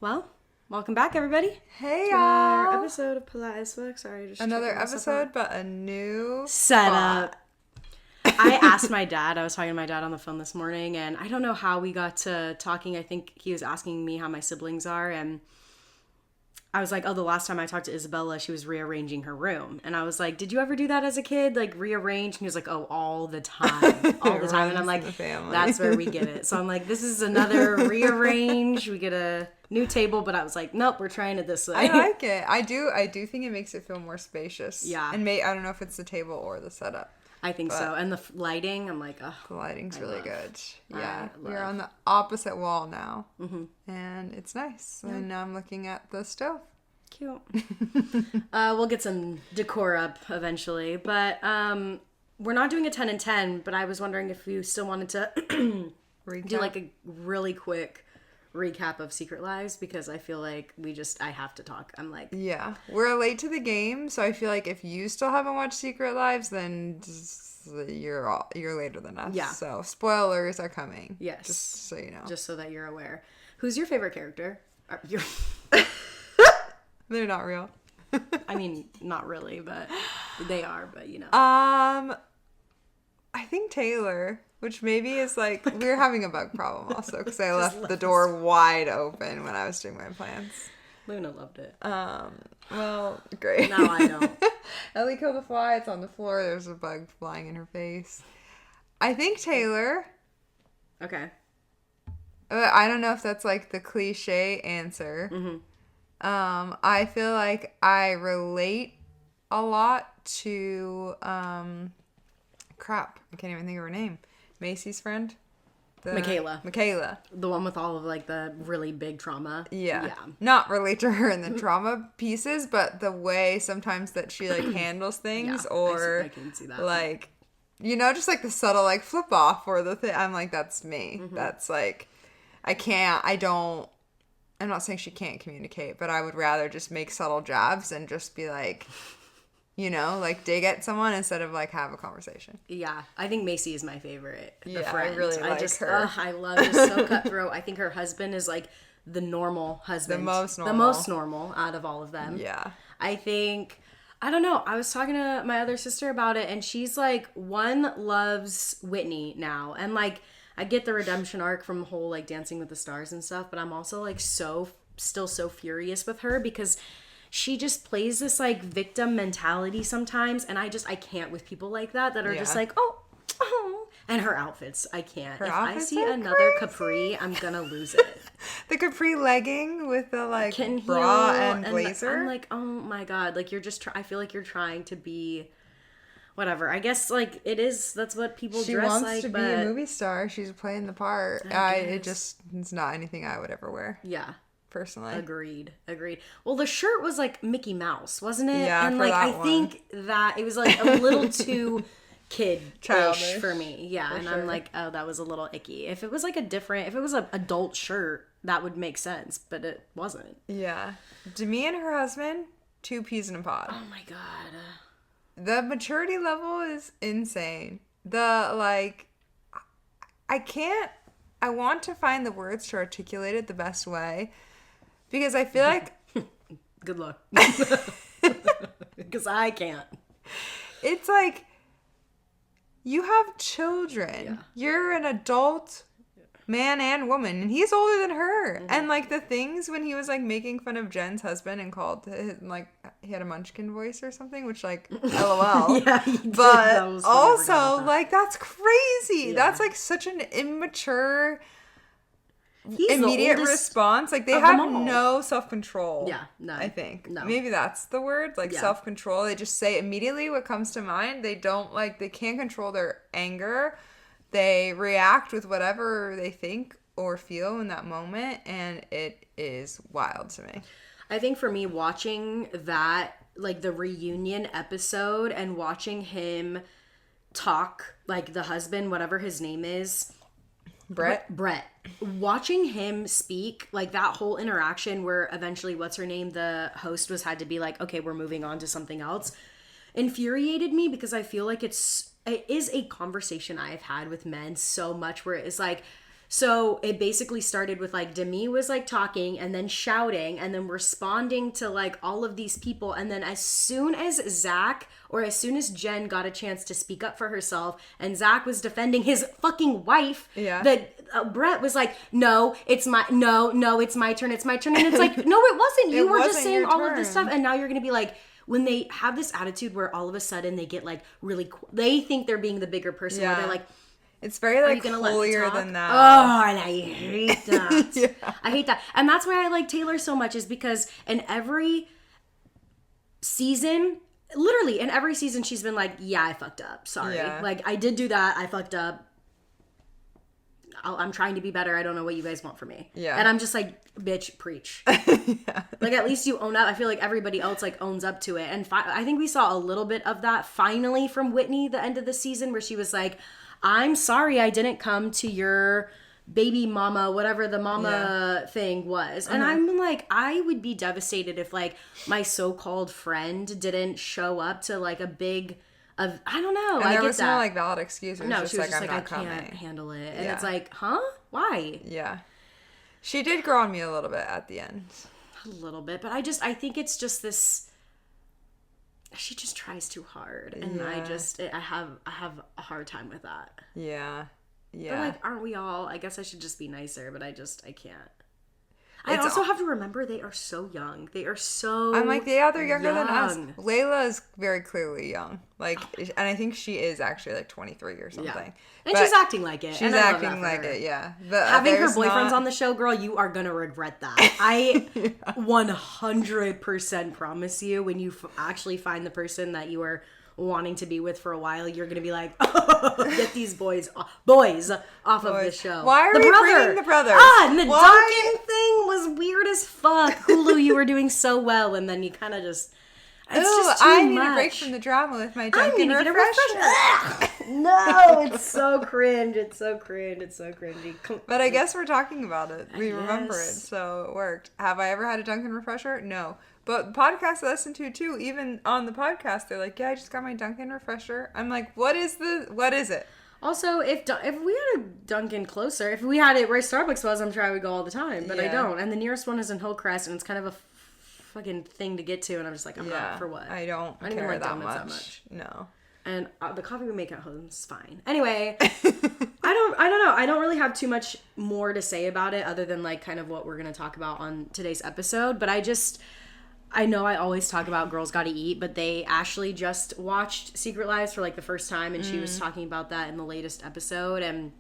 Well, welcome back, everybody. Hey, To another y'all. episode of Polite as Fuck. Sorry, just Another checking myself episode, out. but a new Setup. spot. I asked my dad, I was talking to my dad on the phone this morning, and I don't know how we got to talking. I think he was asking me how my siblings are, and I was like, oh, the last time I talked to Isabella, she was rearranging her room. And I was like, did you ever do that as a kid? Like, rearrange? And he was like, oh, all the time. All the time. And I'm Runs like, in the family. that's where we get it. So I'm like, this is another rearrange. We get a new table. But I was like, nope, we're trying it this way. I like it. I do think it makes it feel more spacious. Yeah. And I don't know if it's the table or the setup. I think so. And the lighting, I'm like, oh. The lighting's really good. I Yeah. love. We're on the opposite wall now. Mm-hmm. And it's nice. Yeah. And now I'm looking at the stove. Cute. We'll get some decor up eventually. But we're not doing a 10 and 10, but I was wondering if you still wanted to do like a really quick recap of Secret Lives, because I feel like I have to talk. I'm like, Yeah. We're late to the game, so I feel like if you still haven't watched Secret Lives, then you're later than us. Yeah. So spoilers are coming. yes. Just so you know. Just so that you're aware. Who's your favorite character? They're not real. I mean, not really, but they are, but you know. I think Taylor, which maybe is like, we were having a bug problem also because I left the door wide open when I was doing my plans. Luna loved it. Well, great. Now I know. Ellie killed a fly. It's on the floor. There's a bug flying in her face. I think Taylor. Okay. I don't know if that's like the cliche answer. Mm-hmm. I feel like I relate a lot to crap. I can't even think of her name. Macy's friend. Michaela. The one with all of like the really big trauma. Yeah. Not relate to her in the trauma pieces, but the way sometimes that she like handles things, Yeah, or I can see that. like, just like the subtle like flip off or the thing. I'm like, that's me. Mm-hmm. That's like, I'm not saying she can't communicate, but I would rather just make subtle jabs and just be like, like dig at someone instead of like have a conversation. Yeah, I think Macy is my favorite. Yeah, the friend. I really like her. I love her. She's so cutthroat. I think her husband is like the normal husband. The most normal. The most normal out of all of them. Yeah. I think, I don't know. I was talking to my other sister about it, and she's like, one loves Whitney now. And like, I get the redemption arc from the whole like Dancing with the Stars and stuff, but I'm also like still so furious with her because she just plays this like victim mentality sometimes, and I can't with people like that are just like, oh, and her outfits, I can't. If I see another capri, I'm gonna lose it. The capri legging with the like Can bra heel, and blazer. I'm like, oh my god, like you're just. I feel like you're trying to be, whatever. I guess like it is. That's what people She dress wants like. to be a movie star. She's playing the part. It's not anything I would ever wear. Yeah. Personally. Agreed. Well, the shirt was like Mickey Mouse, wasn't it? Yeah, and for like that I one. think that it was like a little too kid-ish Childish, for me. Yeah, and sure. I'm like, oh, that was a little icky. If it was like if it was an adult shirt, that would make sense, but it wasn't. Yeah. Demi and her husband, 2 peas in a pod. Oh my god. The maturity level is insane. The like, I want to find the words to articulate it the best way. Because I feel like Good luck. Because I can't. it's like you have children. Yeah. You're an adult man and woman, and he's older than her. Mm-hmm. And like the things when he was like making fun of Jen's husband and called him, like he had a munchkin voice or something, which like LOL. Yeah, he did. But That was funny. I forgot about also that. like that's crazy. Yeah. That's like such an immature He's the immediate oldest response. Like they of have them all. no self-control. Yeah, no. I think No. maybe that's the word, like Yeah. self-control. They just say immediately what comes to mind. They can't control their anger. They react with whatever they think or feel in that moment, and it is wild to me. I think for me, watching that, like the reunion episode and watching him talk, like the husband, whatever his name is, Brett. watching him speak, like that whole interaction where eventually, what's her name, the host had to be like, okay, we're moving on to something else, infuriated me because I feel like it is a conversation I've had with men so much where it's like, So it basically started with like Demi was like talking and then shouting and then responding to like all of these people. And then as soon as Zach or as soon as Jen got a chance to speak up for herself and Zach was defending his fucking wife, that Brett was like, no, it's my turn. And it's like, no, it wasn't. You were just saying all of this stuff. And now you're going to be like, when they have this attitude where all of a sudden they get like really, they think they're being the bigger person where they're like, it's very like holier than that. Oh, and I hate that. I hate that. And that's why I like Taylor so much, is because in every season, literally in every season, she's been like, yeah, I fucked up. Sorry. Like, I did do that. I fucked up. I'm trying to be better. I don't know what you guys want from me. Yeah. And I'm just like, bitch, preach. Like, at least you own up. I feel like everybody else like owns up to it. And I think we saw a little bit of that finally from Whitney the end of the season, where she was like, I'm sorry I didn't come to your baby mama, whatever the mama thing was. And I'm like, I would be devastated if like my so-called friend didn't show up to like a big... I don't know. And there was no like valid excuse. No, she was just like, I can't handle it. And it's like, huh? Why? Yeah. She did grow on me a little bit at the end. A little bit. But I think it's just this... She just tries too hard. And I have a hard time with that. Yeah. Yeah. But like, aren't we all? I guess I should just be nicer, but I can't. I also have to remember they are so young. They are so I'm like, they're younger than us. Layla is very clearly young. Like, and I think she is actually like 23 or something. Yeah. And but she's acting like it. She's acting like it, yeah. But having her boyfriends on the show, girl, you are going to regret that. I 100% promise you, when you actually find the person that you are wanting to be with for a while, you're gonna be like, oh, get these boys off of the show. Why are we bringing the brothers? And the Duncan thing was weird as fuck. Hulu, you were doing so well, and then you kind of just... Just too I much. need a break from the drama with my Duncan refresher. No, it's so cringe. It's so cringy. But I guess we're talking about it. We remember it, so it worked. Have I ever had a Duncan refresher? No. But the podcast I listen to too, even on the podcast, they're like, yeah, I just got my Duncan refresher. I'm like, what is it? Also, if we had a Duncan closer, if we had it where Starbucks was, I'm sure I would go all the time. But I don't. And the nearest one is in Hillcrest, and it's kind of a fucking thing to get to. And I'm just like, I'm not for what? I don't care even like that much. No. And the coffee we make at home is fine. Anyway, I don't know. I don't really have too much more to say about it other than like kind of what we're going to talk about on today's episode. But I know I always talk about Girls Gotta Eat, but Ashley just watched Secret Lives for like the first time, and she was talking about that in the latest episode, and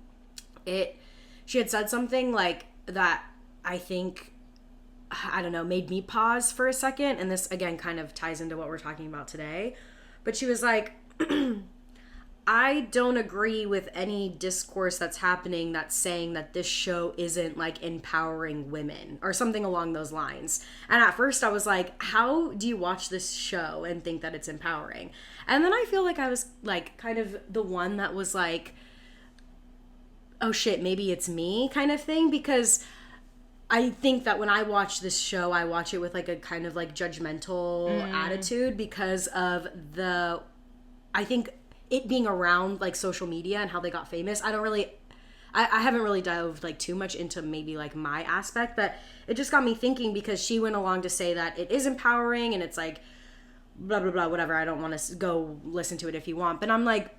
she had said something like that I think, I don't know, made me pause for a second, and this again kind of ties into what we're talking about today. But she was like, I don't agree with any discourse that's happening that's saying that this show isn't like empowering women or something along those lines. And at first I was like, how do you watch this show and think that it's empowering? And then I feel like I was like kind of the one that was like, oh shit, maybe it's me kind of thing, because I think that when I watch this show, I watch it with like a kind of like judgmental attitude because of I think it being around like social media and how they got famous. I haven't really dived like too much into maybe like my aspect, but it just got me thinking, because she went along to say that it is empowering and it's like blah blah blah whatever. I don't want to go listen to it if you want, but I'm like,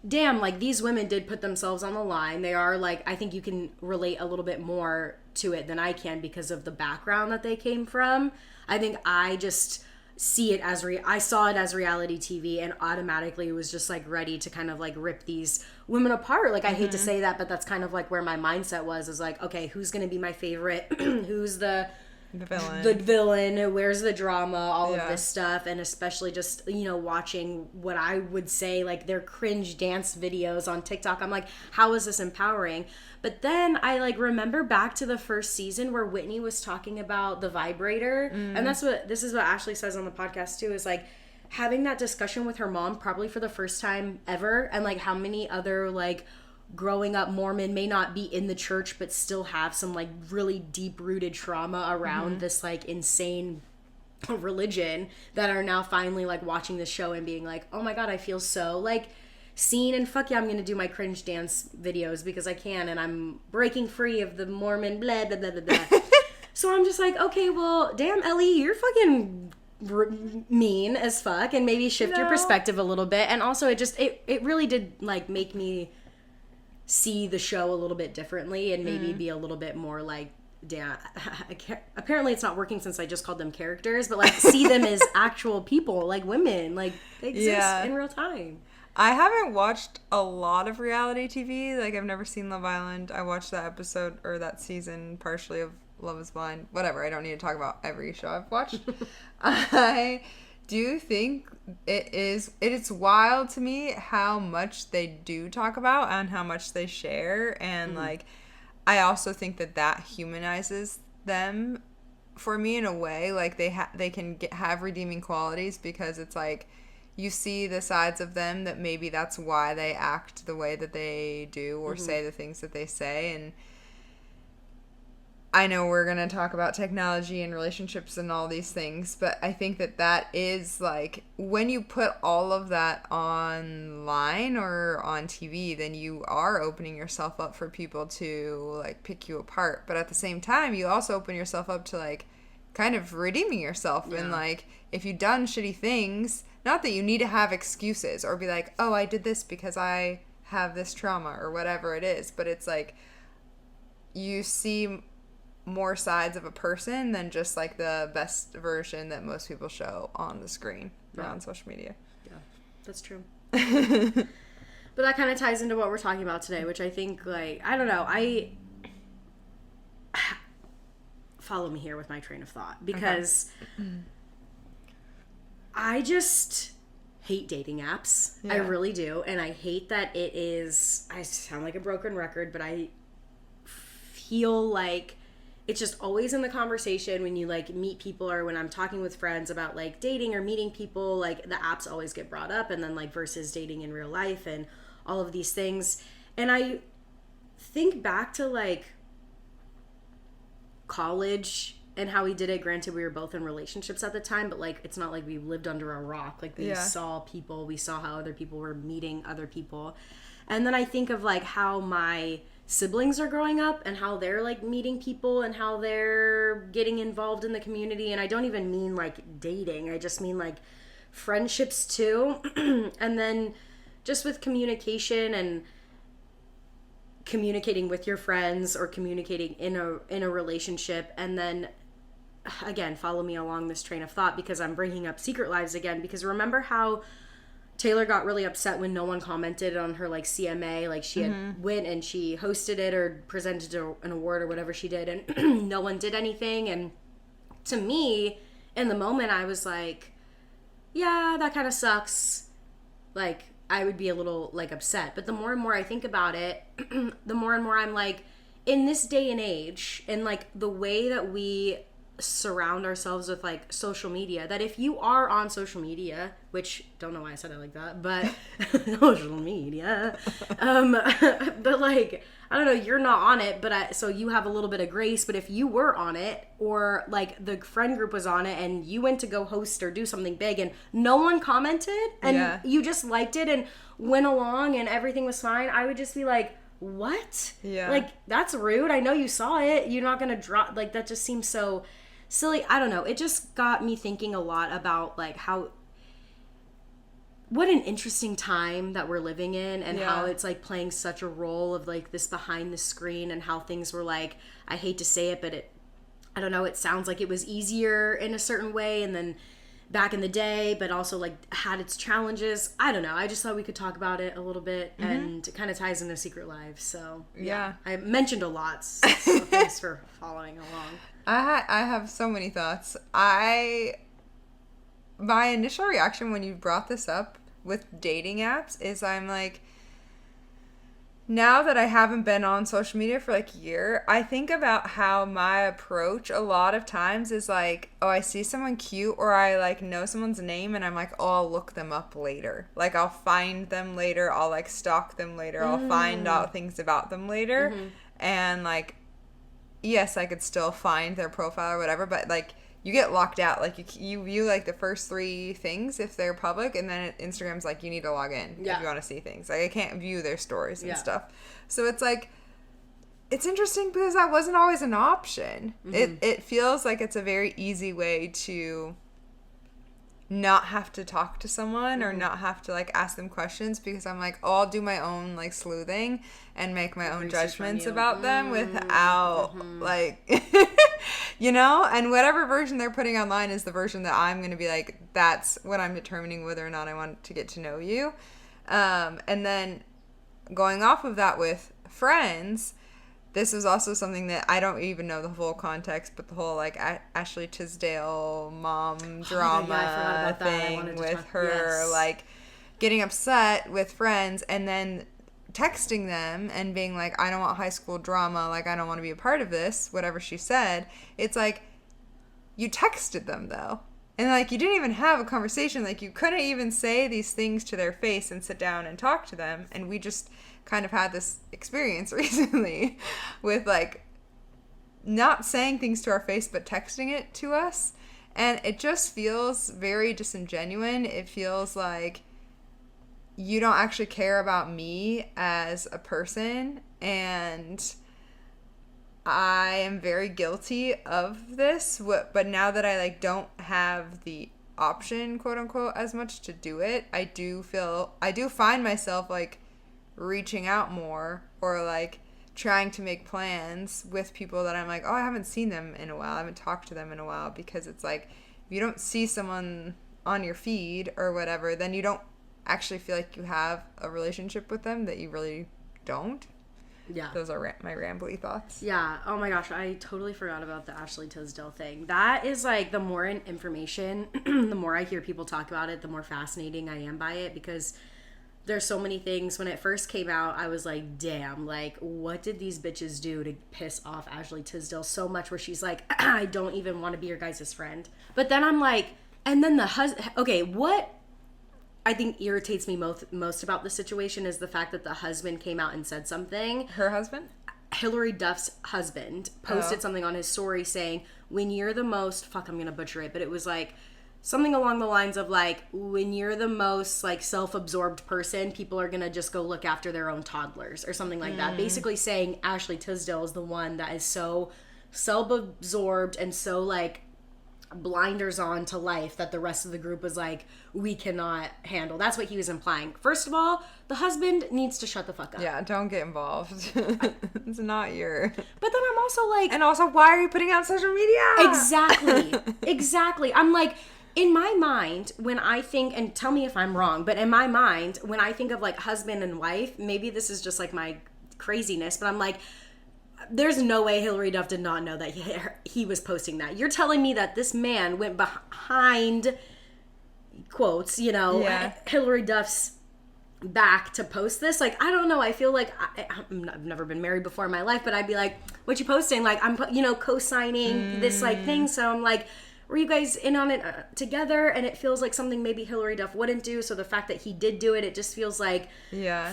damn, like these women did put themselves on the line. They are like, I think you can relate a little bit more to it than I can because of the background that they came from. I think I just see it as I saw it as reality TV, and automatically was just like ready to kind of like rip these women apart. Like I hate to say that, but that's kind of like where my mindset was, is like, okay, who's gonna be my favorite? Who's the villain? Where's the drama? All of this stuff. And especially just, you know, watching what I would say like their cringe dance videos on TikTok. I'm like, how is this empowering? But then I like remember back to the first season where Whitney was talking about the vibrator. And this is what Ashley says on the podcast too, is like having that discussion with her mom probably for the first time ever. And like how many other like growing up Mormon may not be in the church but still have some like really deep rooted trauma around this like insane religion that are now finally like watching the show and being like, oh my god, I feel so like scene, and fuck yeah, I'm gonna do my cringe dance videos because I can, and I'm breaking free of the Mormon blah blah blah blah blah. So I'm just like, okay, well, damn, Ellie, you're fucking mean as fuck, and maybe shift your perspective a little bit. And also, it really did like make me see the show a little bit differently, and maybe be a little bit more like, damn, apparently it's not working since I just called them characters, but like see them as actual people, like women, like they exist in real time. I haven't watched a lot of reality TV. Like, I've never seen Love Island. I watched that episode or that season partially of Love is Blind. Whatever. I don't need to talk about every show I've watched. I do think it's wild to me how much they do talk about and how much they share. And, like, I also think that humanizes them for me in a way. Like, they can have redeeming qualities because it's like, you see the sides of them that maybe that's why they act the way that they do or say the things that they say. And I know we're going to talk about technology and relationships and all these things, but I think that is like, when you put all of that online or on TV, then you are opening yourself up for people to like pick you apart. But at the same time, you also open yourself up to like kind of redeeming yourself. And like, if you've done shitty things, not that you need to have excuses or be like, oh, I did this because I have this trauma or whatever it is. But it's like, you see more sides of a person than just like the best version that most people show on the screen or on social media. Yeah, that's true. But that kind of ties into what we're talking about today, which I think, like, I don't know, follow me here with my train of thought, because I just hate dating apps. I really do. And I hate that it is, I sound like a broken record, but I feel like it's just always in the conversation when you like meet people, or when I'm talking with friends about like dating or meeting people, like the apps always get brought up, and then like versus dating in real life and all of these things. And I think back to like college and how we did it. Granted, we were both in relationships at the time, but like it's not like we lived under a rock. Like we saw people, we saw how other people were meeting other people. And then I think of like how my siblings are growing up and how they're like meeting people and how they're getting involved in the community. And I don't even mean like dating, I just mean like friendships too. And then just with communication and communicating with your friends or communicating in a relationship. And then again, follow me along this train of thought, because I'm bringing up Secret Lives again, because remember how Taylor got really upset when no one commented on her like CMA, like she had went and she hosted it or presented an award or whatever she did, and no one did anything. And to me, in the moment, I was like, yeah, that kind of sucks. Like, I would be a little like upset. But the more and more I think about it, the more and more I'm like, in this day and age, and like the way that we surround ourselves with like social media, that if you are on social media, which don't know why I said it like that, but social media, but like, I don't know, you're not on it, but so you have a little bit of grace. But if you were on it, or like the friend group was on it and you went to go host or do something big and no one commented and you just liked it and went along and everything was fine, I would just be like, what? Yeah. Like, that's rude. I know you saw it. You're not gonna drop, like, that just seems so silly. I don't know. It just got me thinking a lot about like what an interesting time that we're living in, and how it's like playing such a role of like this behind the screen, and how things were like, I hate to say it, but I don't know, it sounds like it was easier in a certain way, and then back in the day, but also like had its challenges. I don't know. I just thought we could talk about it a little bit, and it kind of ties into Secret Lives. So yeah, I mentioned a lot. So thanks for following along. I have so many thoughts. My initial reaction when you brought this up with dating apps is I'm like, now that I haven't been on social media for like a year, I think about how my approach a lot of times is like, oh, I see someone cute, or I like know someone's name and I'm like, oh, I'll look them up later. Like, I'll find them later. I'll like stalk them later. I'll find out things about them later. And like, yes, I could still find their profile or whatever, but like you get locked out. Like you view like the first 3 things if they're public, and then Instagram's like you need to log in if you want to see things. Like I can't view their stories and stuff. So it's like, it's interesting because that wasn't always an option. It feels like it's a very easy way to not have to talk to someone or not have to like ask them questions, because I'm like, oh, I'll do my own like sleuthing and make my own judgments about them without like you know, and whatever version they're putting online is the version that I'm going to be like, that's what I'm determining whether or not I want to get to know you. And then going off of that with friends, this was also something that I don't even know the full context, but the whole like Ashley Tisdale mom drama thing with her like getting upset with friends and then texting them and being like, I don't want high school drama, like I don't want to be a part of this, whatever she said. It's like, you texted them though. And like you didn't even have a conversation, like you couldn't even say these things to their face and sit down and talk to them. And we just kind of had this experience recently with like not saying things to our face but texting it to us, and it just feels very disingenuous. It feels like you don't actually care about me as a person, and I am very guilty of this, but now that I like don't have the option, quote unquote, as much to do it, I do find myself like reaching out more or like trying to make plans with people that I'm like, oh, I haven't seen them in a while, I haven't talked to them in a while, because it's like if you don't see someone on your feed or whatever, then you don't actually feel like you have a relationship with them, that you really don't. Yeah. Those are my rambly thoughts. Yeah. Oh my gosh, I totally forgot about the Ashley Tisdale thing. That is like, the more information, the more I hear people talk about it, the more fascinating I am by it, because there's so many things. When it first came out, I was like, damn, like, what did these bitches do to piss off Ashley Tisdale so much where she's like, I don't even want to be your guys' friend. But then I'm like, and then the husband, okay, what I think irritates me most about the situation is the fact that the husband came out and said something. Her husband? Hilary Duff's husband posted something on his story saying, when you're the most, I'm going to butcher it, but it was like, something along the lines of like, when you're the most like self-absorbed person, people are gonna just go look after their own toddlers or something like that. Basically saying Ashley Tisdale is the one that is so self-absorbed and so like blinders on to life that the rest of the group was like, we cannot handle. That's what he was implying. First of all, the husband needs to shut the fuck up. Yeah, don't get involved. It's not your... But then I'm also like... And also, why are you putting out social media? Exactly. I'm like... In my mind, when I think, and tell me if I'm wrong, but in my mind, when I think of like husband and wife, maybe this is just like my craziness, but I'm like, there's no way Hilary Duff did not know that he was posting that. You're telling me that this man went behind, quotes, you know, Hilary Duff's back to post this? Like, I don't know. I feel like I've never been married before in my life, but I'd be like, what you posting? Like, I'm, you know, co-signing this like thing. So I'm like, were you guys in on it together? And it feels like something maybe Hilary Duff wouldn't do. So the fact that he did do it, it just feels like,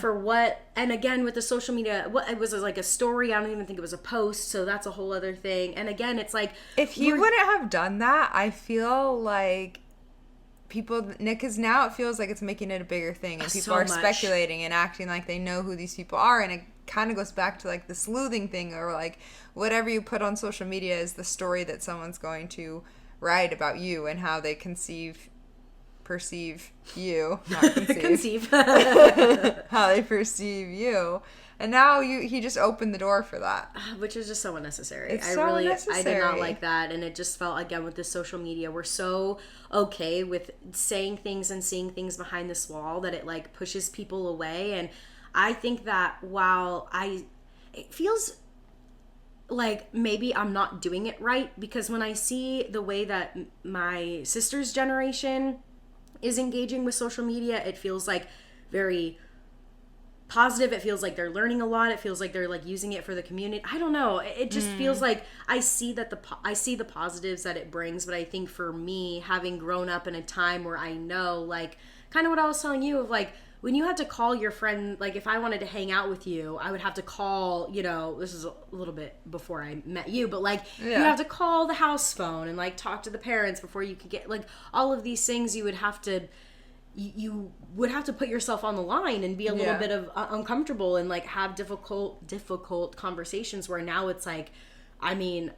for what? And again, with the social media, what it was like a story. I don't even think it was a post. So that's a whole other thing. And again, it's like, if he wouldn't have done that, I feel like people, because now it feels like it's making it a bigger thing, and people are speculating and acting like they know who these people are, and it kind of goes back to like the sleuthing thing, or like whatever you put on social media is the story that someone's going to write about you and how they perceive you, not conceive, how they perceive you. And now he just opened the door for that, which is just so unnecessary. Unnecessary. I did not like that, and it just felt, again, with this social media, we're so okay with saying things and seeing things behind this wall that it like pushes people away. And I think that it feels like maybe I'm not doing it right, because when I see the way that my sister's generation is engaging with social media, it feels like very positive. It feels like they're learning a lot. It feels like they're like using it for the community. I don't know. It just feels like I see the positives that it brings, but I think for me, having grown up in a time where I know, like, kind of what I was telling you of like, when you had to call your friend, like if I wanted to hang out with you, I would have to call, you know, this is a little bit before I met you, but like you have to call the house phone and like talk to the parents before you could get, like all of these things you would have to, you would have to put yourself on the line and be a little bit of uncomfortable and like have difficult conversations, where now it's like, I mean,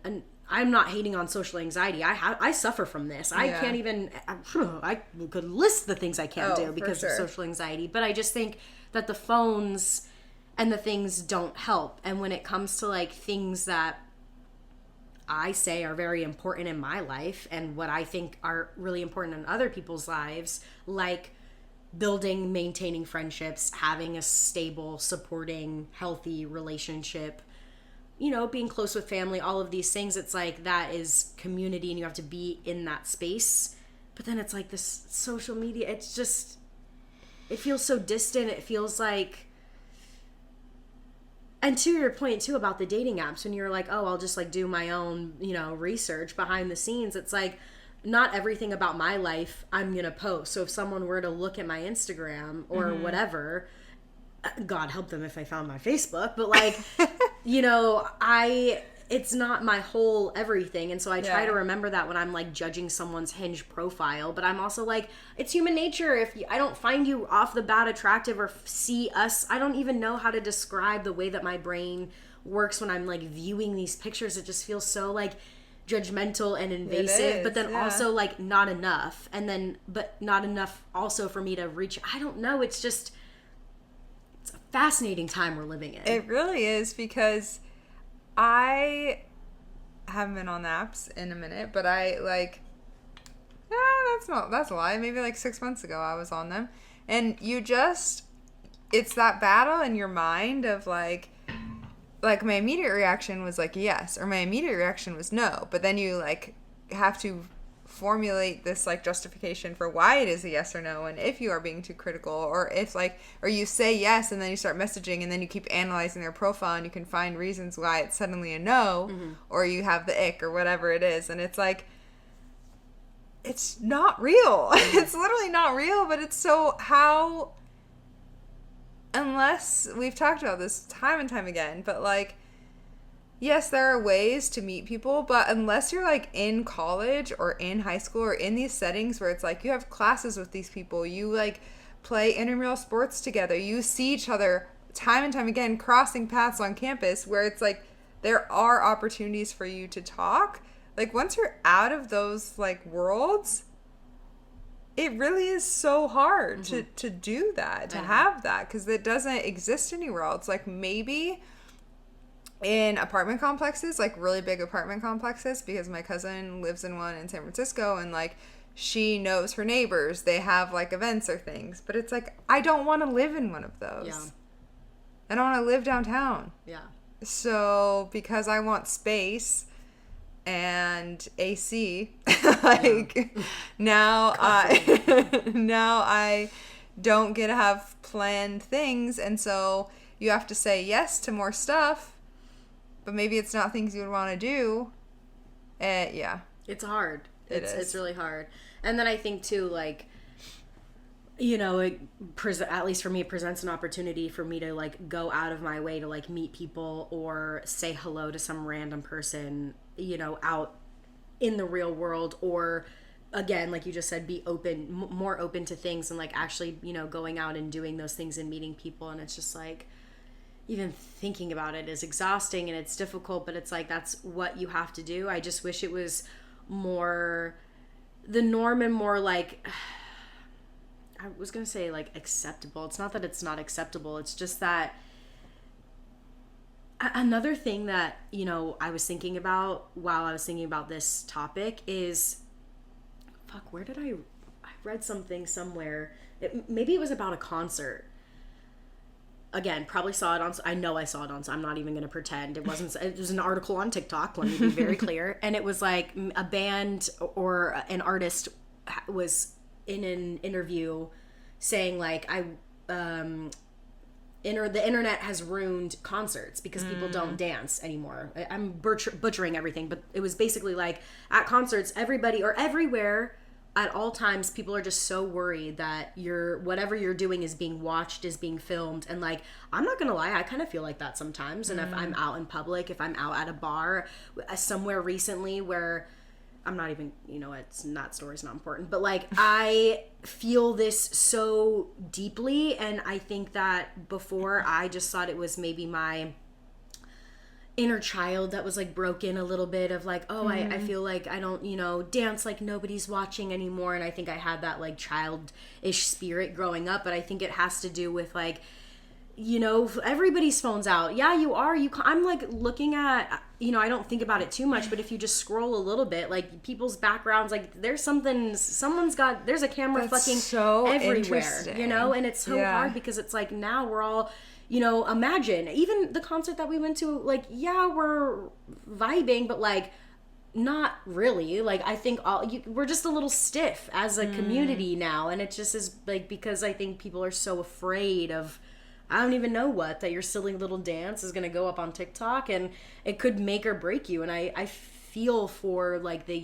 I'm not hating on social anxiety. I suffer from this. I can't even, I could list the things I can't do because of social anxiety. But I just think that the phones and the things don't help. And when it comes to like things that I say are very important in my life and what I think are really important in other people's lives, like building, maintaining friendships, having a stable, supporting, healthy relationship, you know, being close with family, all of these things, it's like that is community and you have to be in that space. But then it's like this social media, it's just, it feels so distant. It feels like, and to your point too about the dating apps, when you're like, oh, I'll just like do my own, you know, research behind the scenes. It's like, not everything about my life I'm going to post. So if someone were to look at my Instagram or whatever, God help them if I found my Facebook, but like, you know, it's not my whole everything. And so I try to remember that when I'm like judging someone's Hinge profile, but I'm also like, it's human nature. If I don't find you off the bat attractive or see us, I don't even know how to describe the way that my brain works when I'm like viewing these pictures. It just feels so like judgmental and invasive, but then also like not enough. And then, but not enough also for me to reach, I don't know. It's just, fascinating time we're living in. It really is, because I haven't been on the apps in a minute, but I like, that's a lie. Maybe like 6 months ago I was on them, and it's that battle in your mind of like my immediate reaction was like yes, or my immediate reaction was no, but then you like have to formulate this like justification for why it is a yes or no, and if you are being too critical, or if like, or you say yes and then you start messaging and then you keep analyzing their profile and you can find reasons why it's suddenly a no, or you have the ick or whatever it is, and it's like, it's not real. It's literally not real, but it's so how, unless we've talked about this time and time again, but like, yes, there are ways to meet people, but unless you're like in college or in high school or in these settings where it's like you have classes with these people, you like play intramural sports together, you see each other time and time again, crossing paths on campus, where it's like there are opportunities for you to talk. Like once you're out of those like worlds, it really is so hard to do that, to have that, because it doesn't exist anywhere else. Like maybe in apartment complexes, like really big apartment complexes, because my cousin lives in one in San Francisco, and like she knows her neighbors, they have like events or things, but it's like, I don't want to live in one of those. I don't want to live downtown. So because I want space and AC, like now I don't get to have planned things, and so you have to say yes to more stuff, but maybe it's not things you would want to do. It's hard. It's really hard. And then I think too, like, you know, at least for me, it presents an opportunity for me to like go out of my way to like meet people or say hello to some random person, you know, out in the real world, or again, like you just said, be more open to things, and like actually, you know, going out and doing those things and meeting people. And it's just like, even thinking about it is exhausting and it's difficult, but it's like, that's what you have to do. I just wish it was more the norm and more like, I was going to say like acceptable. It's not that it's not acceptable. It's just that another thing that, you know, I was thinking about while I was thinking about this topic is, where did I read something somewhere. Maybe it was about a concert. Again, probably saw it on, I know I saw it on, so I'm not even going to pretend. It wasn't, it was an article on TikTok, let me be very clear. And it was like a band or an artist was in an interview saying like, the internet has ruined concerts because people don't dance anymore. I'm butchering everything, but it was basically like at concerts, everybody or everywhere at all times people are just so worried that whatever you're doing is being watched, is being filmed. And like, I'm not gonna lie, I kind of feel like that sometimes. And if I'm out in public, if I'm out at a bar somewhere recently where I'm not even, that story's not important, but like, I feel this so deeply. And I think that before, I just thought it was maybe my inner child that was like broken a little bit of like, oh, I feel like I don't, dance like nobody's watching anymore. And I think I had that like childish spirit growing up, but I think it has to do with like, everybody's phone's out. Yeah, you are. I'm like looking at, I don't think about it too much, but if you just scroll a little bit, like people's backgrounds, like there's there's a camera That's fucking so everywhere, and it's so hard because it's like now we're all, imagine even the concert that we went to, like, yeah, we're vibing, but like not really. Like, I think we're just a little stiff as a community now. And it just is like, because I think people are so afraid of, I don't even know that your silly little dance is going to go up on TikTok and it could make or break you. And I feel for like the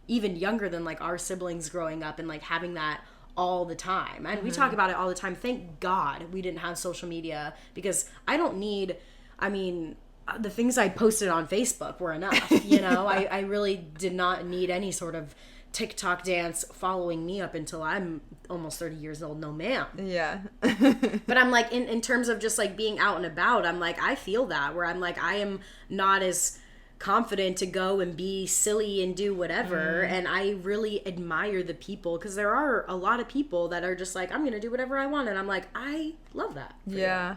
even younger than like our siblings growing up and like having that all the time. And we talk about it all the time. Thank God we didn't have social media, because I don't need, the things I posted on Facebook were enough, I really did not need any sort of TikTok dance following me up until I'm almost 30 years old. No, ma'am. Yeah. But I'm like, in terms of just like being out and about, I'm like, I feel that, where I'm like, I am not as confident to go and be silly and do whatever. And I really admire the people, because there are a lot of people that are just like, I'm gonna do whatever I want, and I'm like, I love that. Yeah.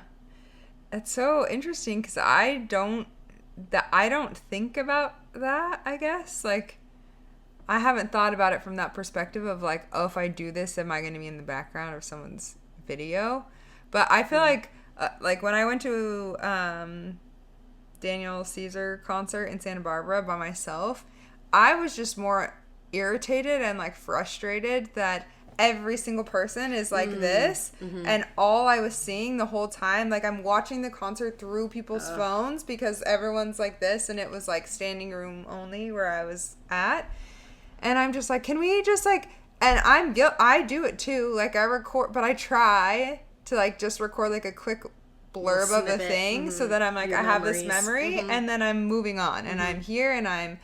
It's so interesting, because I don't think about that, I guess. Like, I haven't thought about it from that perspective of like, oh, if I do this, am I going to be in the background of someone's video? But I feel like when I went to Daniel Caesar concert in Santa Barbara by myself, I was just more irritated and like frustrated that every single person is like this, and all I was seeing the whole time, like, I'm watching the concert through people's phones because everyone's like this, and it was like standing room only where I was at. And I'm just like, can we just like, and I do it too. Like, I record, but I try to like just record like a quick blurb of a thing so that I'm like, I have this memory, and then I'm moving on, and I'm here and I'm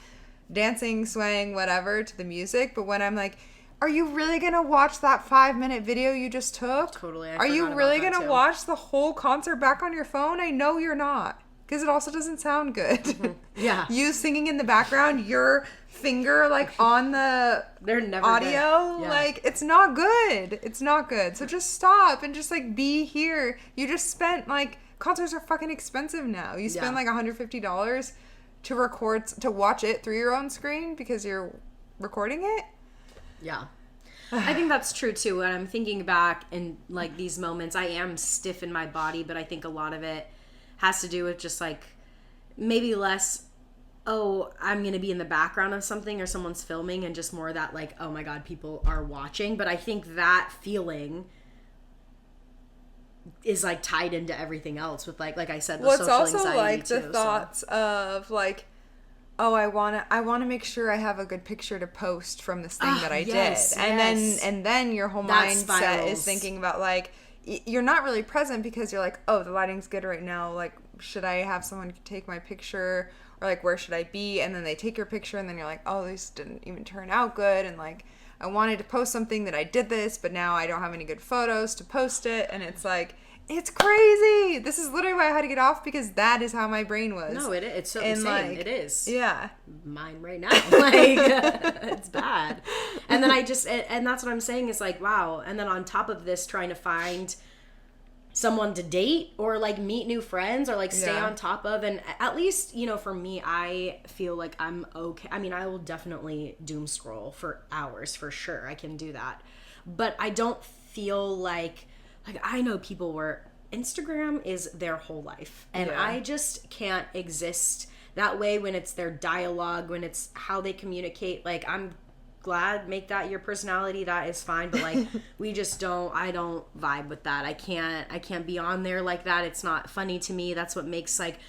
dancing, swaying, whatever to the music. But when I'm like, are you really going to watch that 5-minute video you just took? Totally. Are you really going to watch the whole concert back on your phone? I know you're not. Because it also doesn't sound good. Yeah. You singing in the background, your finger like on the They're never audio. Yeah. Like, it's not good. It's not good. So just stop and just like be here. You just spent like, concerts are fucking expensive now. You spend like $150 to watch it through your own screen because you're recording it. Yeah. I think that's true too. When I'm thinking back in like these moments, I am stiff in my body, but I think a lot of it has to do with just like maybe less, oh, I'm going to be in the background of something or someone's filming, and just more that like, oh my God, people are watching. But I think that feeling is like tied into everything else with like I said, the social anxiety too. Well, it's also like the thoughts of like, oh, I want to make sure I have a good picture to post from this thing that I did. And then your whole mindset is thinking about like, you're not really present because you're like, oh, the lighting's good right now. Like, should I have someone take my picture? Or like, where should I be? And then they take your picture and then you're like, oh, this didn't even turn out good. And like, I wanted to post something that I did this, but now I don't have any good photos to post it. And it's like, it's crazy. This is literally why I had to get off, because that is how my brain was. No, it's so insane. Like, it is. Yeah. Mine right now. Like, it's bad. And then and that's what I'm saying is like, wow. And then on top of this, trying to find someone to date or like meet new friends or like stay on top of. And at least, for me, I feel like I'm okay. I mean, I will definitely doom scroll for hours for sure. I can do that. But I don't feel like I know people where Instagram is their whole life, and I just can't exist that way when it's their dialogue, when it's how they communicate. Like, I'm glad, make that your personality, that is fine, but like I don't vibe with that. I can't be on there like that. It's not funny to me. That's what makes like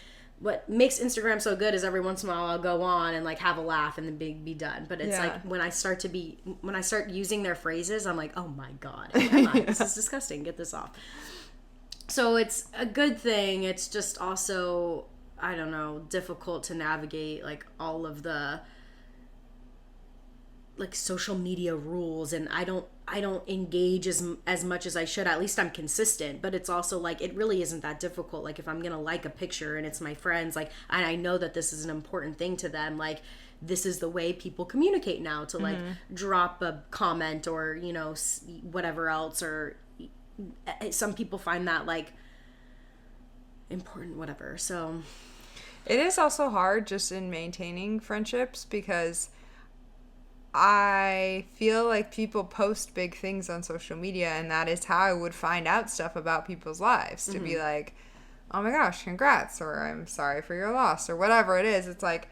what makes Instagram so good is every once in a while I'll go on and like have a laugh and then be done. But it's like when I start using their phrases, I'm like, oh my God, this is disgusting. Get this off. So it's a good thing. It's just also, I don't know, difficult to navigate like all of the like social media rules, and I don't engage as much as I should. At least I'm consistent, but it's also like it really isn't that difficult. Like if I'm gonna like a picture and it's my friends, like, and I know that this is an important thing to them, like this is the way people communicate now, to like drop a comment or, you know, whatever else, or some people find that like important, whatever. So it is also hard just in maintaining friendships, because I feel like people post big things on social media, and that is how I would find out stuff about people's lives, to be like, oh my gosh, congrats, or I'm sorry for your loss, or whatever it is. It's like,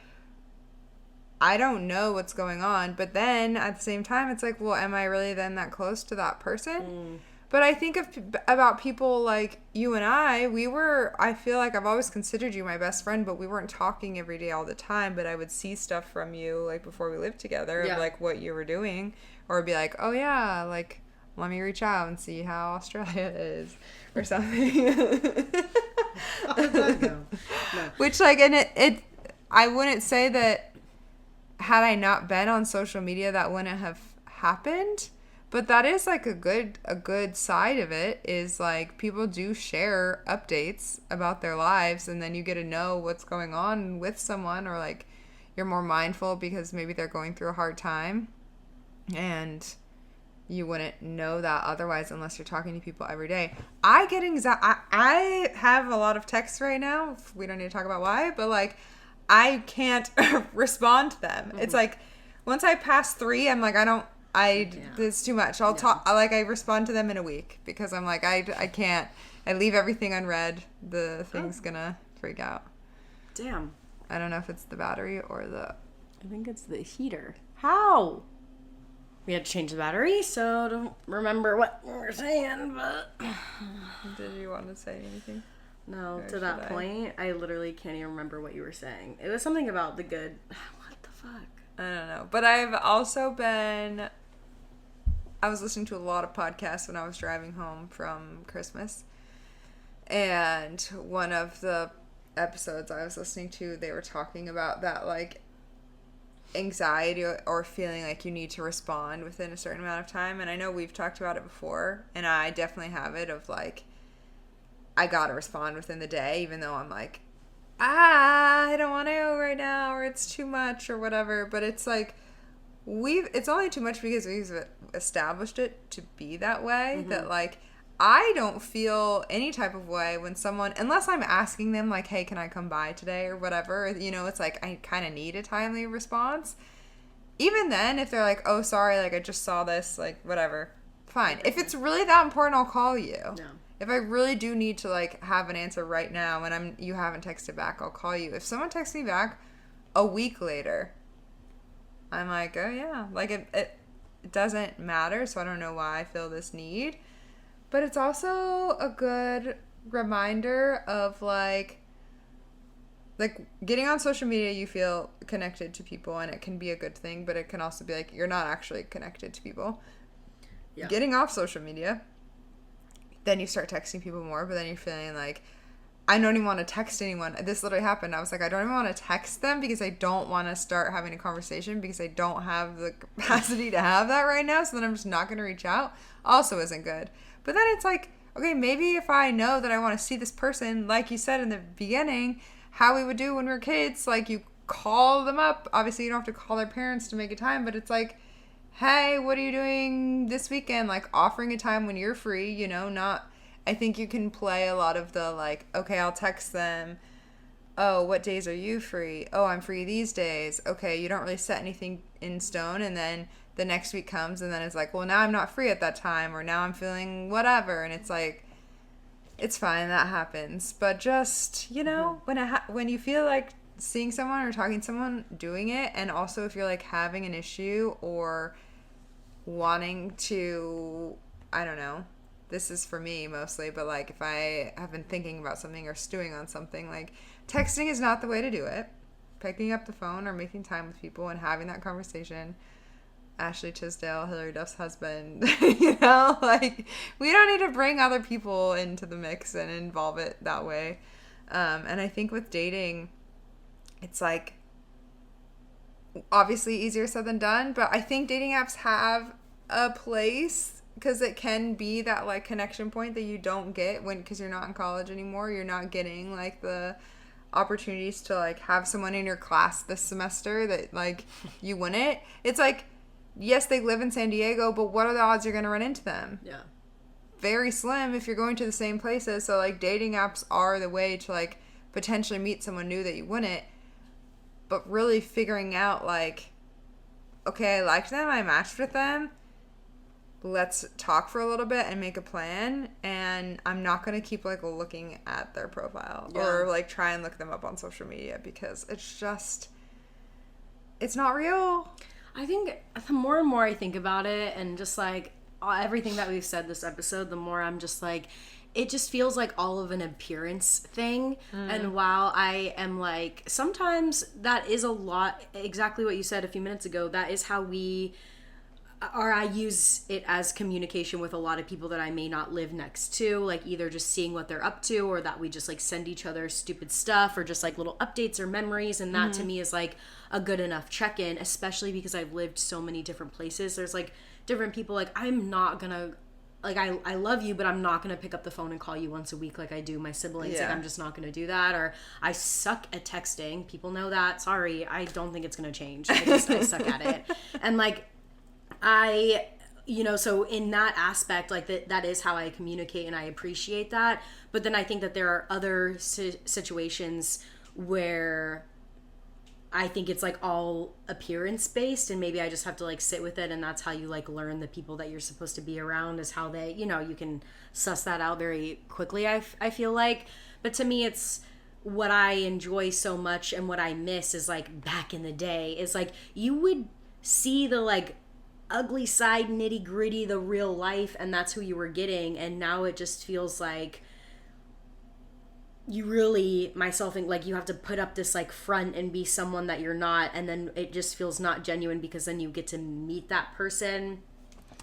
I don't know what's going on, but then at the same time, it's like, well, am I really then that close to that person? But I think about people like you and I feel like I've always considered you my best friend, but we weren't talking every day all the time, but I would see stuff from you, like, before we lived together, of, like, what you were doing, or be like, oh, yeah, like, let me reach out and see how Australia is, or something. No. Which, like, and I wouldn't say that had I not been on social media, that wouldn't have happened. But that is like a good side of it, is like people do share updates about their lives, and then you get to know what's going on with someone, or like you're more mindful because maybe they're going through a hard time, and you wouldn't know that otherwise unless you're talking to people every day. I get anxiety. I have a lot of texts right now. We don't need to talk about why, but like I can't respond to them. It's like once I pass 3, I'm like, it's too much. I respond to them in a week, because I'm like, I can't. I leave everything unread. The thing's gonna freak out. Damn. I don't know if it's the battery or I think it's the heater. How? We had to change the battery, so I don't remember what we were saying, but... Did you want to say anything? No, to that point, I literally can't even remember what you were saying. It was something about the good... What the fuck? I don't know. But I've also been... I was listening to a lot of podcasts when I was driving home from Christmas. And one of the episodes I was listening to, they were talking about that, like, anxiety or feeling like you need to respond within a certain amount of time. And I know we've talked about it before, and I definitely have it of, like, I gotta respond within the day, even though I'm like, I don't want to right now, or it's too much, or whatever. But it's like, it's only too much because we've established it to be that way, that like I don't feel any type of way when someone, unless I'm asking them like, hey, can I come by today or whatever, you know, it's like I kind of need a timely response. Even then, if they're like, oh, sorry, like I just saw this, like whatever, fine. If it's really that important, I'll call you. No. If I really do need to like have an answer right now and you haven't texted back, I'll call you. If someone texts me back a week later, I'm like, oh yeah, like it doesn't matter, so I don't know why I feel this need. But it's also a good reminder of like getting on social media, you feel connected to people, and it can be a good thing, but it can also be like you're not actually connected to people. Yeah. Getting off social media, then you start texting people more, but then you're feeling like, I don't even want to text anyone. This literally happened. I was like, I don't even want to text them because I don't want to start having a conversation because I don't have the capacity to have that right now. So then I'm just not going to reach out. Also isn't good. But then it's like, okay, maybe if I know that I want to see this person, like you said in the beginning, how we would do when we were kids, like you call them up. Obviously, you don't have to call their parents to make a time, but it's like, hey, what are you doing this weekend? Like offering a time when you're free, you know, not... I think you can play a lot of the, like, okay, I'll text them. Oh, what days are you free? Oh, I'm free these days. Okay, you don't really set anything in stone. And then the next week comes and then it's like, well, now I'm not free at that time. Or now I'm feeling whatever. And it's like, it's fine. That happens. But just, you know, when you feel like seeing someone or talking to someone, doing it. And also if you're, like, having an issue or wanting to, I don't know. This is for me mostly, but like if I have been thinking about something or stewing on something, like Texting is not the way to do it. Picking up the phone or making time with people and having that conversation. Ashley Tisdale, Hillary Duff's husband, you know, like, we don't need to bring other people into the mix and involve it that way. And I think with dating, it's like, obviously easier said than done, but I think dating apps have a place because it can be that, like, connection point that you don't get because you're not in college anymore. You're not getting, like, the opportunities to, like, have someone in your class this semester that, like, you wouldn't. It's like, yes, they live in San Diego, but what are the odds you're going to run into them? Yeah. Very slim if you're going to the same places. So, like, dating apps are the way to, like, potentially meet someone new that you wouldn't. But really figuring out, like, okay, I liked them, I matched with them. Let's talk for a little bit and make a plan. And I'm not going to keep, like, looking at their profile or, like, try and look them up on social media because it's just, it's not real. I think the more and more I think about it and just, like, everything that we've said this episode, the more I'm just, like, it just feels like all of an appearance thing. And while I am, like, sometimes that is a lot, exactly what you said a few minutes ago, that is how I use it as communication with a lot of people that I may not live next to, like, either just seeing what they're up to or that we just, like, send each other stupid stuff or just, like, little updates or memories. And that to me is, like, a good enough check-in, especially because I've lived so many different places. There's, like, different people, like, I'm not gonna, like, I love you, but I'm not gonna pick up the phone and call you once a week like I do my siblings. Yeah. Like, I'm just not gonna do that. Or I suck at texting. People know that. Sorry, I don't think it's gonna change. I suck at it. And, like, so in that aspect, like, that is how I communicate and I appreciate that. But then I think that there are other situations where I think it's, like, all appearance based and maybe I just have to, like, sit with it, and that's how you, like, learn the people that you're supposed to be around is how they, you know, you can suss that out very quickly, I feel like. But to me, it's what I enjoy so much and what I miss is, like, back in the day is, like, you would see the, like, ugly side, nitty gritty, the real life, and that's who you were getting. And now it just feels like you really, myself, think, like, you have to put up this, like, front and be someone that you're not, and then it just feels not genuine because then you get to meet that person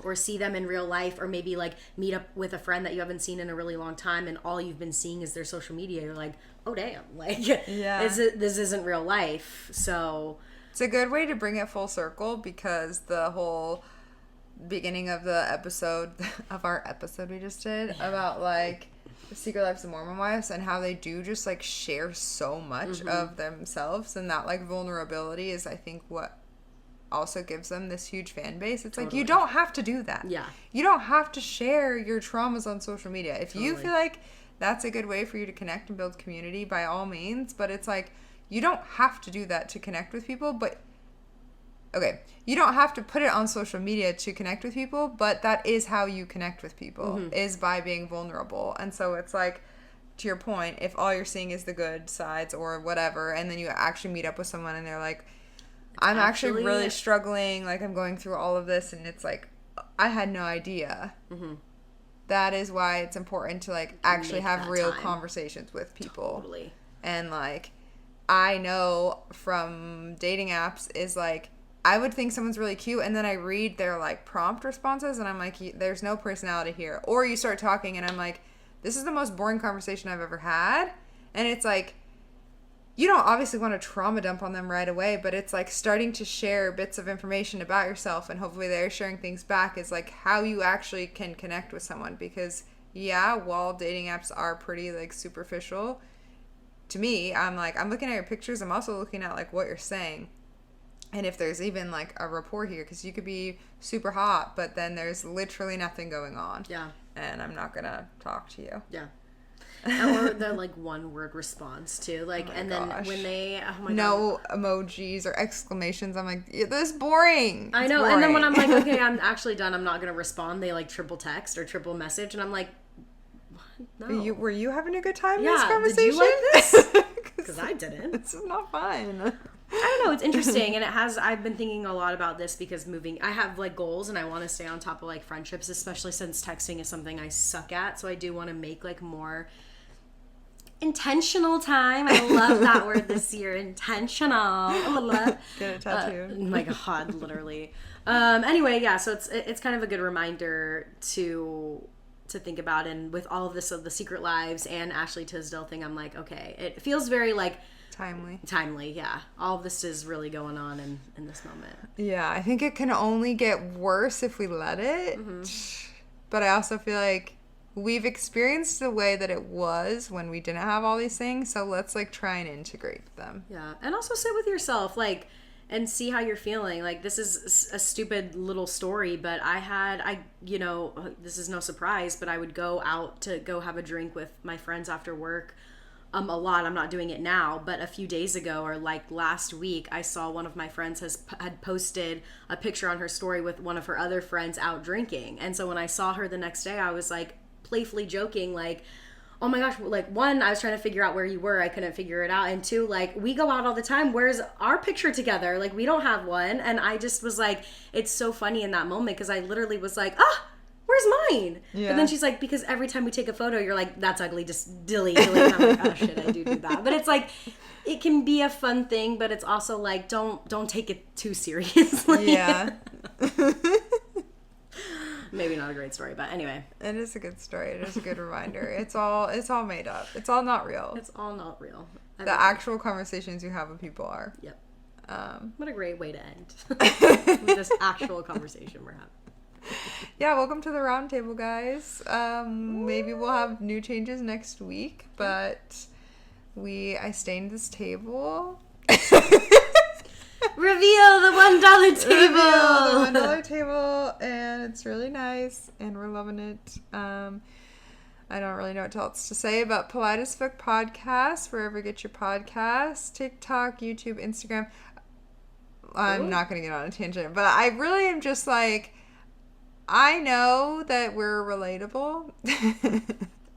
or see them in real life, or maybe, like, meet up with a friend that you haven't seen in a really long time and all you've been seeing is their social media. You're like, oh damn, like, yeah, this isn't real life. So it's a good way to bring it full circle because the whole beginning of the episode of our episode we just did about, like, the Secret Lives of Mormon Wives and how they do just, like, share so much of themselves, and that, like, vulnerability is, I think, what also gives them this huge fan base. It's like, you don't have to do that. Yeah. You don't have to share your traumas on social media. If you feel like that's a good way for you to connect and build community, by all means, but it's like, you don't have to do that to connect with people, but okay, you don't have to put it on social media to connect with people, but that is how you connect with people, is by being vulnerable. And so it's like, to your point, if all you're seeing is the good sides or whatever, and then you actually meet up with someone and they're like, I'm actually really struggling, like, I'm going through all of this, and it's like, I had no idea. That is why it's important to, like, actually have real conversations with people. Totally. And, like, I know from dating apps is, like, I would think someone's really cute, and then I read their, like, prompt responses, and I'm like, there's no personality here. Or you start talking, and I'm like, this is the most boring conversation I've ever had. And it's like, you don't obviously want to trauma dump on them right away, but it's, like, starting to share bits of information about yourself, and hopefully they're sharing things back, is, like, how you actually can connect with someone. Because, yeah, while dating apps are pretty, like, superficial, to me, I'm like, I'm looking at your pictures, I'm also looking at, like, what you're saying. And if there's even, like, a rapport here, because you could be super hot, but then there's literally nothing going on. Yeah. And I'm not going to talk to you. Yeah. Or the, like, one word response too. Like, and then when they, oh my God. No emojis or exclamations. I'm like, yeah, this is boring. I know. And then when I'm like, okay, I'm actually done, I'm not going to respond, they, like, triple text or triple message. And I'm like, what? No. Were you having a good time in this conversation? Did you like this? Because I didn't. This is not fun. I don't know, it's interesting, and I've been thinking a lot about this because I have, like, goals, and I want to stay on top of, like, friendships, especially since texting is something I suck at, so I do want to make, like, more intentional time. I love that word this year. Intentional. Get it tattooed. Oh my God, literally. Anyway, yeah, so it's kind of a good reminder to think about, and with all of this of the Secret Lives and Ashley Tisdale thing, I'm like, okay, it feels very like timely, yeah. All of this is really going on in this moment. Yeah, I think it can only get worse if we let it. But I also feel like we've experienced the way that it was when we didn't have all these things, so let's like try and integrate them. Yeah, and also sit with yourself, like, and see how you're feeling. Like, this is a stupid little story, but this is no surprise, but I would go out to go have a drink with my friends after work a lot. I'm not doing it now, but a few days ago, or like last week, I saw one of my friends had posted a picture on her story with one of her other friends out drinking. And so when I saw her the next day, I was like playfully joking, like, oh my gosh, like, one, I was trying to figure out where you were. I couldn't figure it out. And two, like, we go out all the time. Where's our picture together? Like, we don't have one. And I just was like, it's so funny in that moment, because I literally was like, where's mine? Yeah. But then she's like, because every time we take a photo, you're like, that's ugly, just delete. And I'm like, oh shit, I do that. But it's like, it can be a fun thing, but it's also like, don't take it too seriously. Yeah. Maybe not a great story, but anyway. It is a good story. It is a good reminder. It's all made up. It's all not real. It's all not real. The actual conversations you have with people are. Yep. What a great way to end with this actual conversation we're having. Yeah, welcome to the round table, guys. Maybe we'll have new changes next week, but I stained this table. Reveal the $1 table. Reveal the $1 table, and it's really nice, and we're loving it. I don't really know what else to say about Polite as Fuck Podcast, wherever you get your podcasts, TikTok, YouTube, Instagram. I'm not going to get on a tangent, but I really am just like, I know that we're relatable.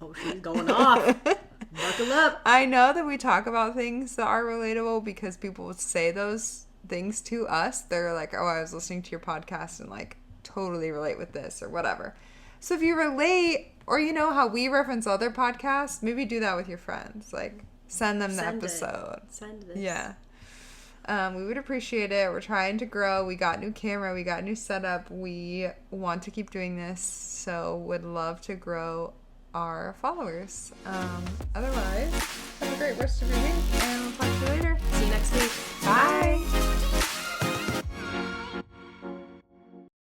Oh, she's going off. Buckle up. I know that we talk about things that are relatable because people would say those things to us. They're like, oh, I was listening to your podcast and like totally relate with this or whatever. So if you relate, or you know how we reference other podcasts, maybe do that with your friends. Like, send them the episode. Send this. Yeah. We would appreciate it. We're trying to grow. We got new camera. We got new setup. We want to keep doing this. So would love to grow our followers. Otherwise, have a great rest of your week, and we'll talk to you later. See you next week. Bye.